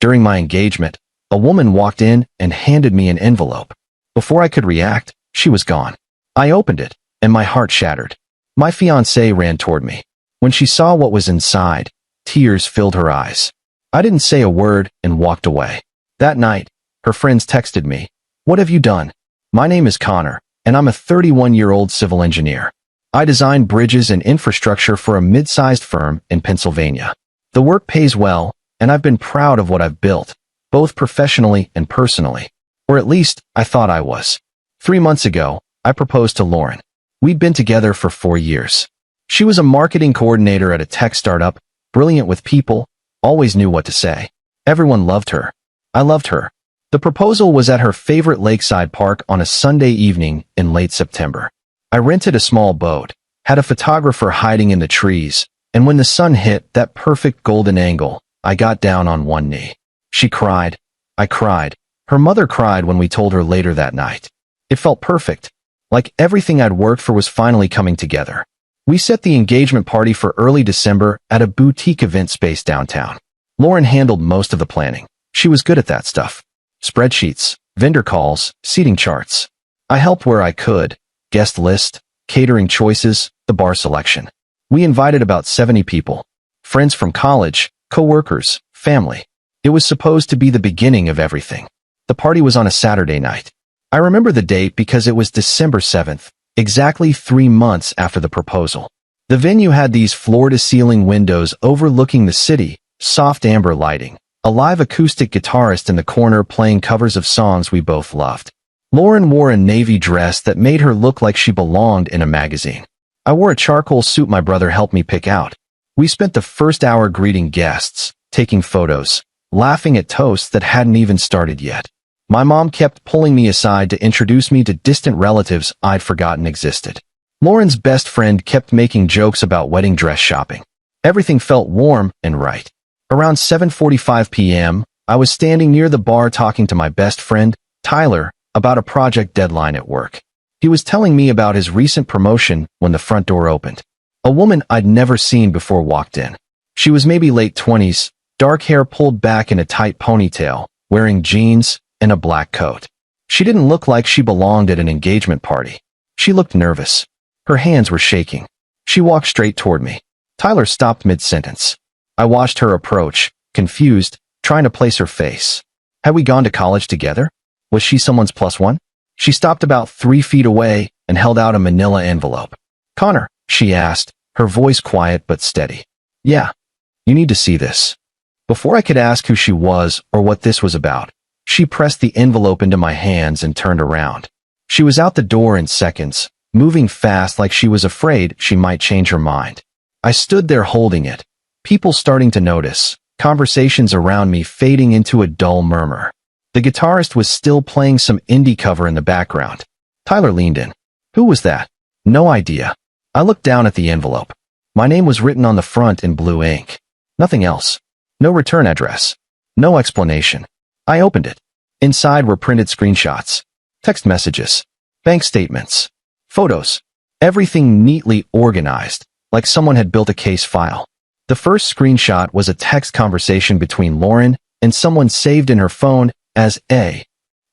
During my engagement, a woman walked in and handed me an envelope. Before I could react, she was gone. I opened it, and my heart shattered. My fiancée ran toward me. When she saw what was inside, tears filled her eyes. I didn't say a word and walked away. That night, her friends texted me, "What have you done?" My name is Connor, and I'm a 31-year-old civil engineer. I design bridges and infrastructure for a mid-sized firm in Pennsylvania. The work pays well, and I've been proud of what I've built, both professionally and personally. Or at least, I thought I was. 3 months ago, I proposed to Lauren. We'd been together for 4 years. She was a marketing coordinator at a tech startup, brilliant with people, always knew what to say. Everyone loved her. I loved her. The proposal was at her favorite lakeside park on a Sunday evening in late September. I rented a small boat, had a photographer hiding in the trees, and when the sun hit that perfect golden angle, I got down on one knee. She cried. I cried. Her mother cried when we told her later that night. It felt perfect, like everything I'd worked for was finally coming together. We set the engagement party for early December at a boutique event space downtown. Lauren handled most of the planning. She was good at that stuff. Spreadsheets, vendor calls, seating charts. I helped where I could, guest list, catering choices, the bar selection. We invited about 70 people. Friends from college, co-workers, family. It was supposed to be the beginning of everything. The party was on a Saturday night. I remember the date because it was December 7th, exactly 3 months after the proposal. The venue had these floor-to-ceiling windows overlooking the city, soft amber lighting, a live acoustic guitarist in the corner playing covers of songs we both loved. Lauren wore a navy dress that made her look like she belonged in a magazine. I wore a charcoal suit my brother helped me pick out. We spent the first hour greeting guests, taking photos, laughing at toasts that hadn't even started yet. My mom kept pulling me aside to introduce me to distant relatives I'd forgotten existed. Lauren's best friend kept making jokes about wedding dress shopping. Everything felt warm and right. Around 7:45 p.m., I was standing near the bar talking to my best friend, Tyler, about a project deadline at work. He was telling me about his recent promotion when the front door opened. A woman I'd never seen before walked in. She was maybe late 20s, dark hair pulled back in a tight ponytail, wearing jeans and a black coat. She didn't look like she belonged at an engagement party. She looked nervous. Her hands were shaking. She walked straight toward me. Tyler stopped mid-sentence. I watched her approach, confused, trying to place her face. Had we gone to college together? Was she someone's plus one? She stopped about 3 feet away and held out a manila envelope. "Connor," she asked, her voice quiet but steady. "Yeah. You need to see this." Before I could ask who she was or what this was about, she pressed the envelope into my hands and turned around. She was out the door in seconds, moving fast like she was afraid she might change her mind. I stood there holding it, people starting to notice, conversations around me fading into a dull murmur. The guitarist was still playing some indie cover in the background. Tyler leaned in. "Who was that?" "No idea." I looked down at the envelope. My name was written on the front in blue ink. Nothing else. No return address. No explanation. I opened it. Inside were printed screenshots, text messages, bank statements, photos, everything neatly organized, like someone had built a case file. The first screenshot was a text conversation between Lauren and someone saved in her phone as A.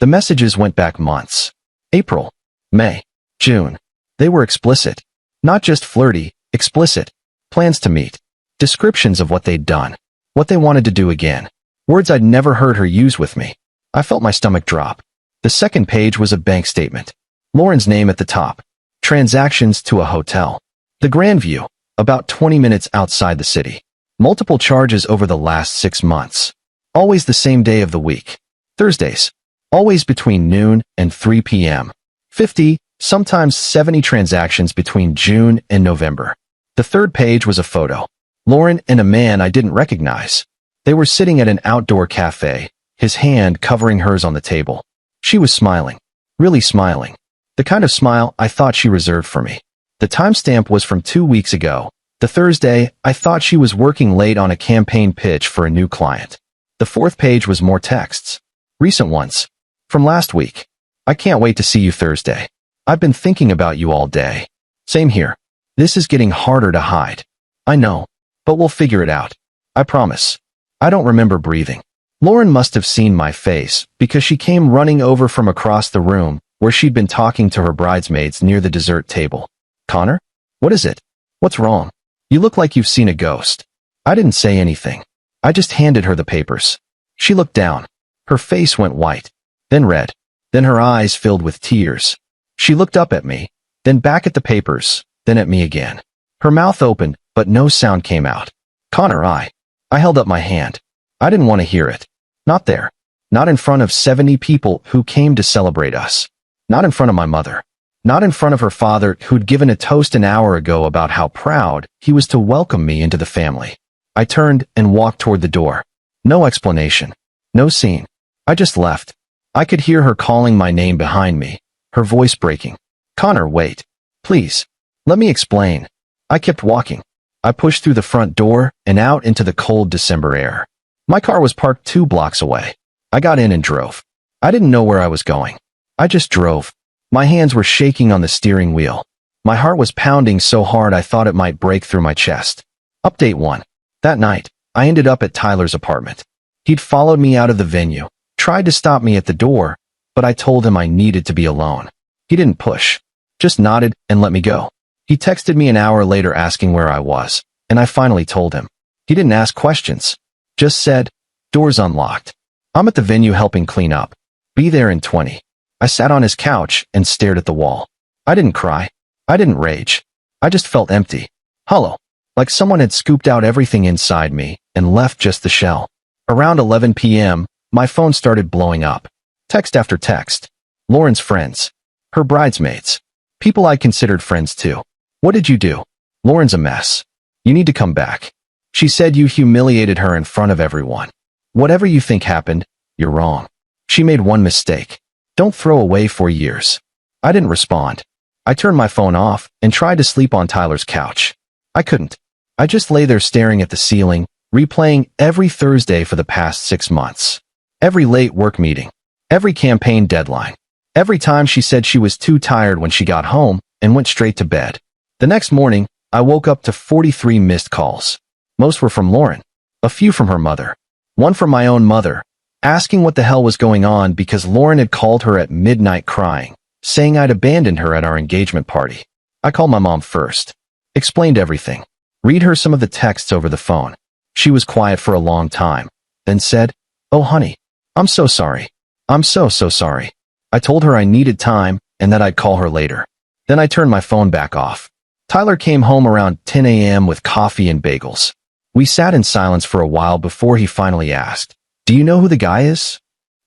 The messages went back months. April, May, June. They were explicit. Not just flirty, explicit. Plans to meet. Descriptions of what they'd done. What they wanted to do again. Words I'd never heard her use with me. I felt my stomach drop. The second page was a bank statement. Lauren's name at the top. Transactions to a hotel. The Grandview, about 20 minutes outside the city. Multiple charges over the last 6 months. Always the same day of the week. Thursdays. Always between noon and 3 p.m. 50, sometimes 70 transactions between June and November. The third page was a photo. Lauren and a man I didn't recognize. They were sitting at an outdoor cafe, his hand covering hers on the table. She was smiling. Really smiling. The kind of smile I thought she reserved for me. The timestamp was from 2 weeks ago. The Thursday, I thought she was working late on a campaign pitch for a new client. The fourth page was more texts. Recent ones. From last week. "I can't wait to see you Thursday. I've been thinking about you all day." Same here. This is getting harder to hide. I know, but we'll figure it out. I promise. I don't remember breathing. Lauren must have seen my face because she came running over from across the room where she'd been talking to her bridesmaids near the dessert table. Connor? What is it? What's wrong? You look like you've seen a ghost. I didn't say anything. I just handed her the papers. She looked down. Her face went white, then red, then her eyes filled with tears. She looked up at me, then back at the papers, then at me again. Her mouth opened, but no sound came out. Connor, I held up my hand. I didn't want to hear it. Not there. Not in front of 70 people who came to celebrate us. Not in front of my mother. Not in front of her father, who'd given a toast an hour ago about how proud he was to welcome me into the family. I turned and walked toward the door. No explanation. No scene. I just left. I could hear her calling my name behind me, her voice breaking. Connor, wait. Please. Let me explain. I kept walking. I pushed through the front door and out into the cold December air. My car was parked 2 blocks away. I got in and drove. I didn't know where I was going. I just drove. My hands were shaking on the steering wheel. My heart was pounding so hard I thought it might break through my chest. Update 1. That night, I ended up at Tyler's apartment. He'd followed me out of the venue, tried to stop me at the door, but I told him I needed to be alone. He didn't push, just nodded and let me go. He texted me an hour later asking where I was, and I finally told him. He didn't ask questions, just said, "Door's unlocked. I'm at the venue helping clean up. Be there in 20. I sat on his couch and stared at the wall. I didn't cry. I didn't rage. I just felt empty, hollow, like someone had scooped out everything inside me and left just the shell. Around 11 p.m., my phone started blowing up. Text after text. Lauren's friends. Her bridesmaids. People I considered friends too. What did you do? Lauren's a mess. You need to come back. She said you humiliated her in front of everyone. Whatever you think happened, you're wrong. She made one mistake. Don't throw away 4 years. I didn't respond. I turned my phone off and tried to sleep on Tyler's couch. I couldn't. I just lay there staring at the ceiling, replaying every Thursday for the past 6 months. Every late work meeting. Every campaign deadline. Every time she said she was too tired when she got home and went straight to bed. The next morning, I woke up to 43 missed calls. Most were from Lauren. A few from her mother. One from my own mother, asking what the hell was going on because Lauren had called her at midnight crying, saying I'd abandoned her at our engagement party. I called my mom first. Explained everything. Read her some of the texts over the phone. She was quiet for a long time, then said, "Oh honey, I'm so sorry. I'm so sorry." I told her I needed time and that I'd call her later. Then I turned my phone back off. Tyler came home around 10 a.m. with coffee and bagels. We sat in silence for a while before he finally asked, "Do you know who the guy is?"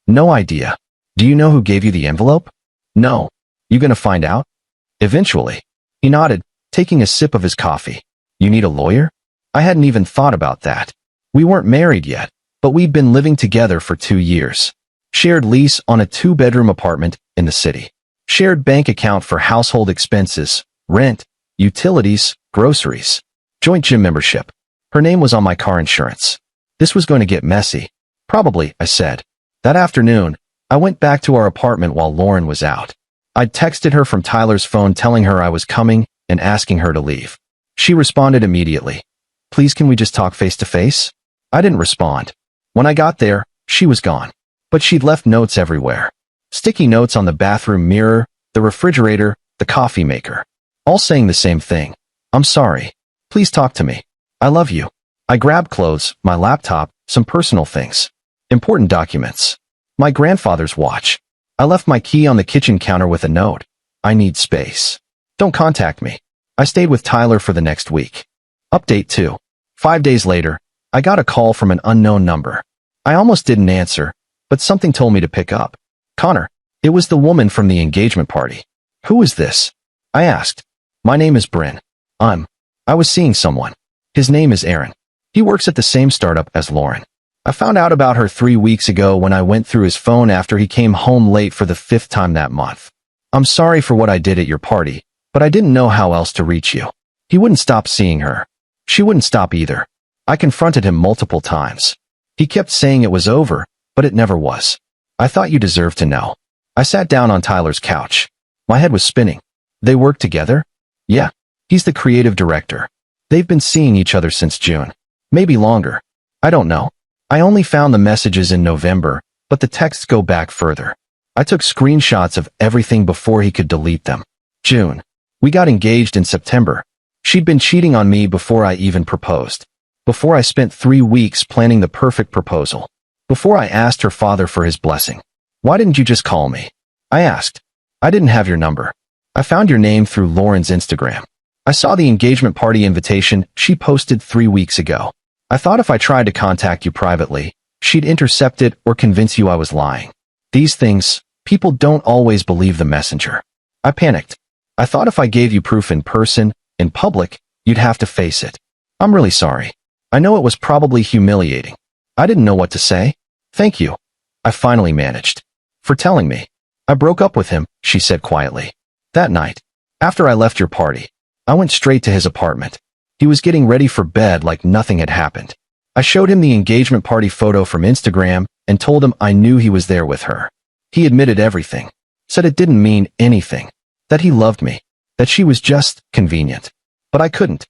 "No idea." "Do you know who gave you the envelope?" "No." "You gonna find out?" "Eventually." He nodded, taking a sip of his coffee. "You need a lawyer?" I hadn't even thought about that. We weren't married yet, but we'd been living together for 2 years. Shared lease on a 2-bedroom apartment in the city. Shared bank account for household expenses, rent, utilities, groceries. Joint gym membership. Her name was on my car insurance. This was going to get messy. "Probably," I said. That afternoon, I went back to our apartment while Lauren was out. I'd texted her from Tyler's phone telling her I was coming and asking her to leave. She responded immediately. "Please, can we just talk face to face?" I didn't respond. When I got there, she was gone. But she'd left notes everywhere. Sticky notes on the bathroom mirror, the refrigerator, the coffee maker. All saying the same thing. "I'm sorry. Please talk to me. I love you." I grabbed clothes, my laptop, some personal things. Important documents. My grandfather's watch. I left my key on the kitchen counter with a note. "I need space. Don't contact me." I stayed with Tyler for the next week. Update 2. 5 days later, I got a call from an unknown number. I almost didn't answer, but something told me to pick up. "Connor." It was the woman from the engagement party. "Who is this?" I asked. "My name is Bryn. I was seeing someone. His name is Aaron. He works at the same startup as Lauren. I found out about her 3 weeks ago when I went through his phone after he came home late for the 5th time that month. I'm sorry for what I did at your party, but I didn't know how else to reach you." He wouldn't stop seeing her. She wouldn't stop either. I confronted him multiple times. He kept saying it was over, but it never was. "I thought you deserved to know." I sat down on Tyler's couch. My head was spinning. "They work together?" "Yeah. He's the creative director. They've been seeing each other since June. Maybe longer. I don't know. I only found the messages in November, but the texts go back further. I took screenshots of everything before he could delete them. June. We got engaged in September. She'd been cheating on me before I even proposed. Before I spent 3 weeks planning the perfect proposal. Before I asked her father for his blessing. Why didn't you just call me? I asked. I didn't have your number. I found your name through Lauren's Instagram. I saw the engagement party invitation she posted 3 weeks ago. I thought if I tried to contact you privately, she'd intercept it or convince you I was lying. These things, people don't always believe the messenger. I panicked. I thought if I gave you proof in person, in public, you'd have to face it. I'm really sorry. I know it was probably humiliating. I didn't know what to say. Thank you. I finally managed. For telling me. I broke up with him, she said quietly. That night, after I left your party, I went straight to his apartment. He was getting ready for bed like nothing had happened. I showed him the engagement party photo from Instagram and told him I knew he was there with her. He admitted everything, said it didn't mean anything, that he loved me, that she was just convenient. But I couldn't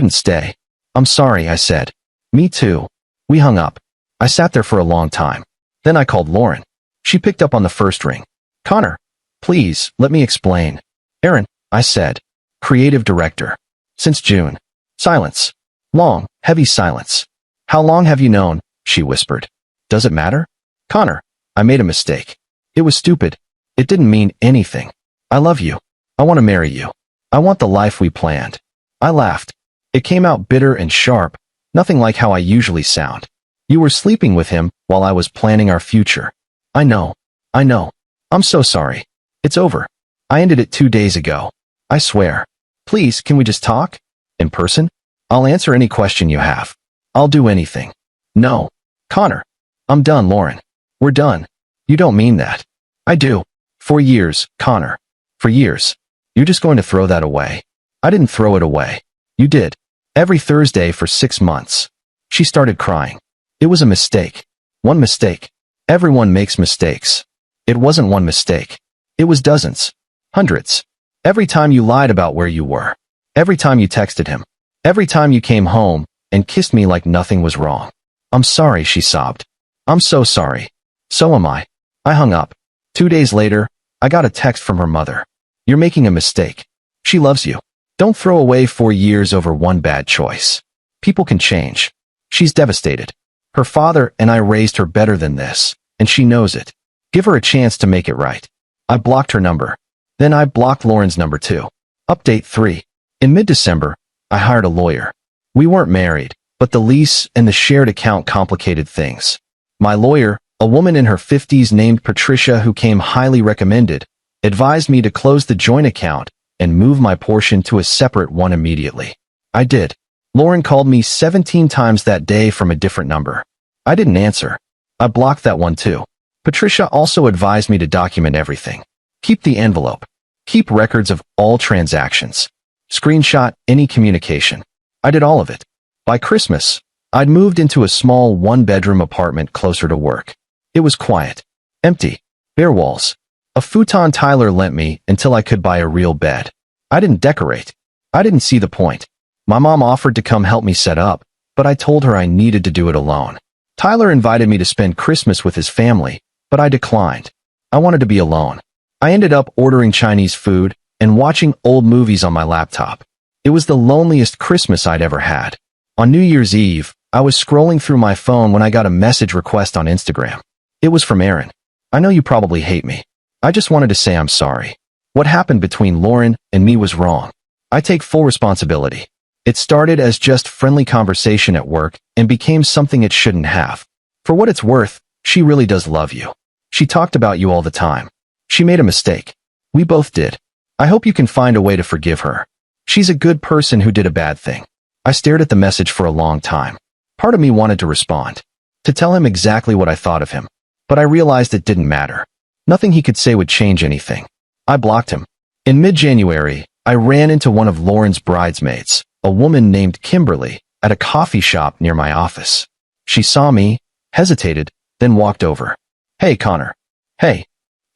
stay. I'm sorry, I said. Me too. We hung up. I sat there for a long time. Then I called Lauren. She picked up on the first ring. Connor, please, let me explain. Aaron, I said. Creative director. Since June. Silence. Long, heavy silence. How long have you known? She whispered. Does it matter? Connor, I made a mistake. It was stupid. It didn't mean anything. I love you. I want to marry you. I want the life we planned. I laughed. It came out bitter and sharp, nothing like how I usually sound. You were sleeping with him while I was planning our future. I know. I'm so sorry. It's over. I ended it 2 days ago. I swear. Please, can we just talk? In person? I'll answer any question you have. I'll do anything. No. Connor. I'm done, Lauren. We're done. You don't mean that. I do. For years, Connor. For years. You're just going to throw that away. I didn't throw it away. You did. Every Thursday for 6 months. She started crying. It was a mistake. One mistake. Everyone makes mistakes. It wasn't one mistake. It was dozens. Hundreds. Every time you lied about where you were. Every time you texted him. Every time you came home and kissed me like nothing was wrong. I'm sorry, she sobbed. I'm so sorry. So am I. I hung up. 2 days later, I got a text from her mother. You're making a mistake. She loves you. Don't throw away 4 years over one bad choice. People can change. She's devastated. Her father and I raised her better than this, and she knows it. Give her a chance to make it right. I blocked her number. Then I blocked Lauren's number too. Update 3. In mid-December, I hired a lawyer. We weren't married, but the lease and the shared account complicated things. My lawyer, a woman in her 50s named Patricia who came highly recommended, advised me to close the joint account and move my portion to a separate one immediately. I did. Lauren called me 17 times that day from a different number. I didn't answer. I blocked that one too. Patricia also advised me to document everything. Keep the envelope. Keep records of all transactions. Screenshot any communication. I did all of it. By Christmas, I'd moved into a small one-bedroom apartment closer to work. It was quiet. Empty. Bare walls. A futon Tyler lent me until I could buy a real bed. I didn't decorate. I didn't see the point. My mom offered to come help me set up, but I told her I needed to do it alone. Tyler invited me to spend Christmas with his family, but I declined. I wanted to be alone. I ended up ordering Chinese food and watching old movies on my laptop. It was the loneliest Christmas I'd ever had. On New Year's Eve, I was scrolling through my phone when I got a message request on Instagram. It was from Aaron. I know you probably hate me. I just wanted to say I'm sorry. What happened between Lauren and me was wrong. I take full responsibility. It started as just friendly conversation at work and became something it shouldn't have. For what it's worth, she really does love you. She talked about you all the time. She made a mistake. We both did. I hope you can find a way to forgive her. She's a good person who did a bad thing. I stared at the message for a long time. Part of me wanted to respond, to tell him exactly what I thought of him, but I realized it didn't matter. Nothing he could say would change anything. I blocked him. In mid-January, I ran into one of Lauren's bridesmaids, a woman named Kimberly, at a coffee shop near my office. She saw me, hesitated, then walked over. Hey, Connor. Hey.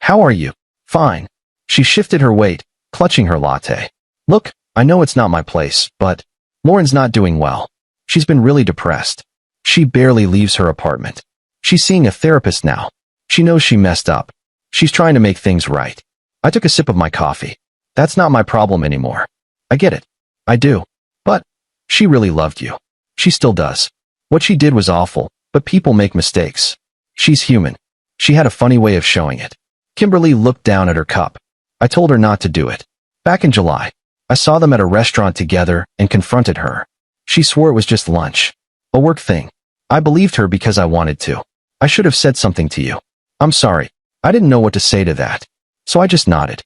How are you? Fine. She shifted her weight, clutching her latte. Look, I know it's not my place, but Lauren's not doing well. She's been really depressed. She barely leaves her apartment. She's seeing a therapist now. She knows she messed up. She's trying to make things right. I took a sip of my coffee. That's not my problem anymore. I get it. I do. But she really loved you. She still does. What she did was awful, but people make mistakes. She's human. She had a funny way of showing it. Kimberly looked down at her cup. I told her not to do it. Back in July, I saw them at a restaurant together and confronted her. She swore it was just lunch. A work thing. I believed her because I wanted to. I should have said something to you. I'm sorry. I didn't know what to say to that. So I just nodded.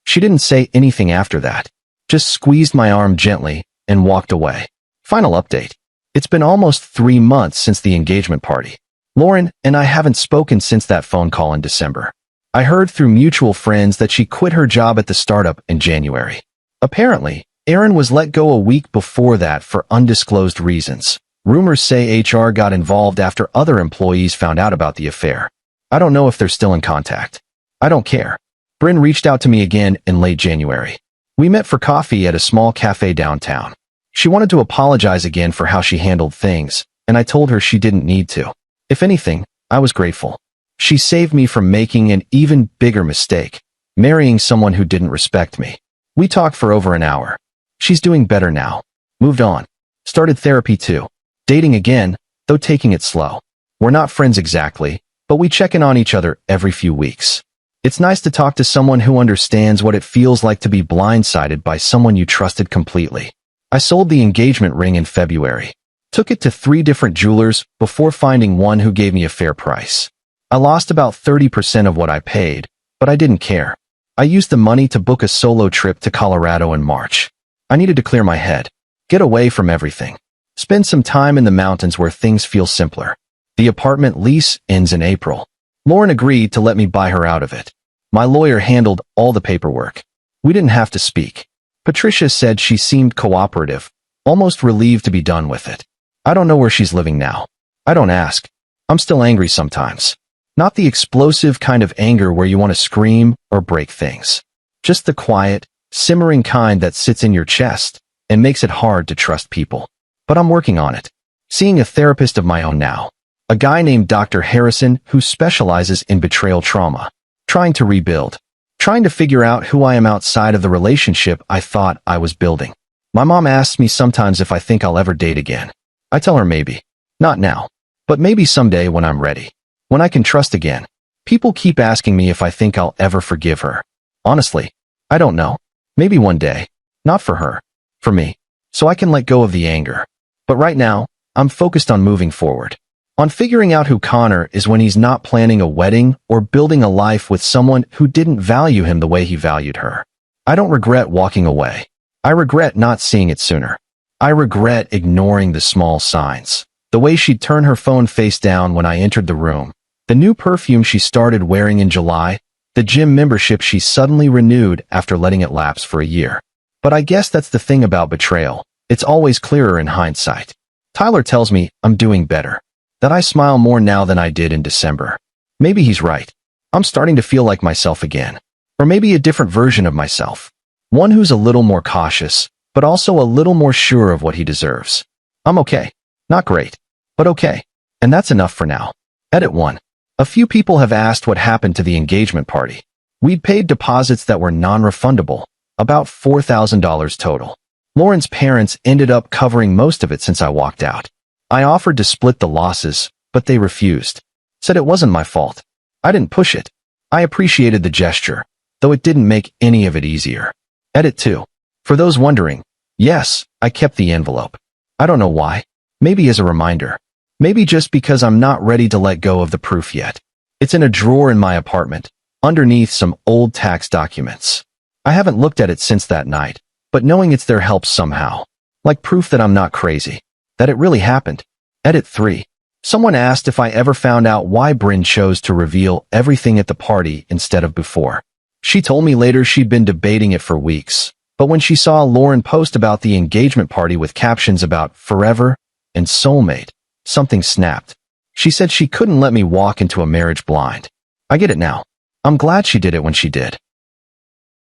She didn't say anything after that. Just squeezed my arm gently and walked away. Final update. It's been almost 3 months since the engagement party. Lauren and I haven't spoken since that phone call in December. I heard through mutual friends that she quit her job at the startup in January. Apparently, Erin was let go a week before that for undisclosed reasons. Rumors say HR got involved after other employees found out about the affair. I don't know if they're still in contact. I don't care. Bryn reached out to me again in late January. We met for coffee at a small cafe downtown. She wanted to apologize again for how she handled things, and I told her she didn't need to. If anything, I was grateful. She saved me from making an even bigger mistake, marrying someone who didn't respect me. We talked for over an hour. She's doing better now. Moved on. Started therapy too. Dating again, though taking it slow. We're not friends exactly, but we check in on each other every few weeks. It's nice to talk to someone who understands what it feels like to be blindsided by someone you trusted completely. I sold the engagement ring in February. Took it to 3 different jewelers before finding one who gave me a fair price. I lost about 30% of what I paid, but I didn't care. I used the money to book a solo trip to Colorado in March. I needed to clear my head, get away from everything, spend some time in the mountains where things feel simpler. The apartment lease ends in April. Lauren agreed to let me buy her out of it. My lawyer handled all the paperwork. We didn't have to speak. Patricia said she seemed cooperative, almost relieved to be done with it. I don't know where she's living now. I don't ask. I'm still angry sometimes. Not the explosive kind of anger where you want to scream or break things. Just the quiet, simmering kind that sits in your chest and makes it hard to trust people. But I'm working on it. Seeing a therapist of my own now. A guy named Dr. Harrison who specializes in betrayal trauma. Trying to rebuild. Trying to figure out who I am outside of the relationship I thought I was building. My mom asks me sometimes if I think I'll ever date again. I tell her maybe. Not now. But maybe someday when I'm ready. When I can trust again. People keep asking me if I think I'll ever forgive her. Honestly, I don't know. Maybe one day. Not for her. For me. So I can let go of the anger. But right now, I'm focused on moving forward. On figuring out who Connor is when he's not planning a wedding or building a life with someone who didn't value him the way he valued her. I don't regret walking away. I regret not seeing it sooner. I regret ignoring the small signs. The way she'd turn her phone face down when I entered the room. The new perfume she started wearing in July. The gym membership she suddenly renewed after letting it lapse for a year. But I guess that's the thing about betrayal. It's always clearer in hindsight. Tyler tells me I'm doing better. That I smile more now than I did in December. Maybe he's right. I'm starting to feel like myself again. Or maybe a different version of myself. One who's a little more cautious, but also a little more sure of what he deserves. I'm okay. Not great, but okay. And that's enough for now. Edit 1. A few people have asked what happened to the engagement party. We'd paid deposits that were non-refundable, about $4,000 total. Lauren's parents ended up covering most of it since I walked out. I offered to split the losses, but they refused. Said it wasn't my fault. I didn't push it. I appreciated the gesture, though it didn't make any of it easier. Edit 2. For those wondering, yes, I kept the envelope. I don't know why. Maybe as a reminder. Maybe just because I'm not ready to let go of the proof yet. It's in a drawer in my apartment, underneath some old tax documents. I haven't looked at it since that night, but knowing it's there helps somehow. Like proof that I'm not crazy. That it really happened. Edit 3. Someone asked if I ever found out why Bryn chose to reveal everything at the party instead of before. She told me later she'd been debating it for weeks, but when she saw Lauren post about the engagement party with captions about forever and soulmate, something snapped. She said she couldn't let me walk into a marriage blind. I get it now. I'm glad she did it when she did.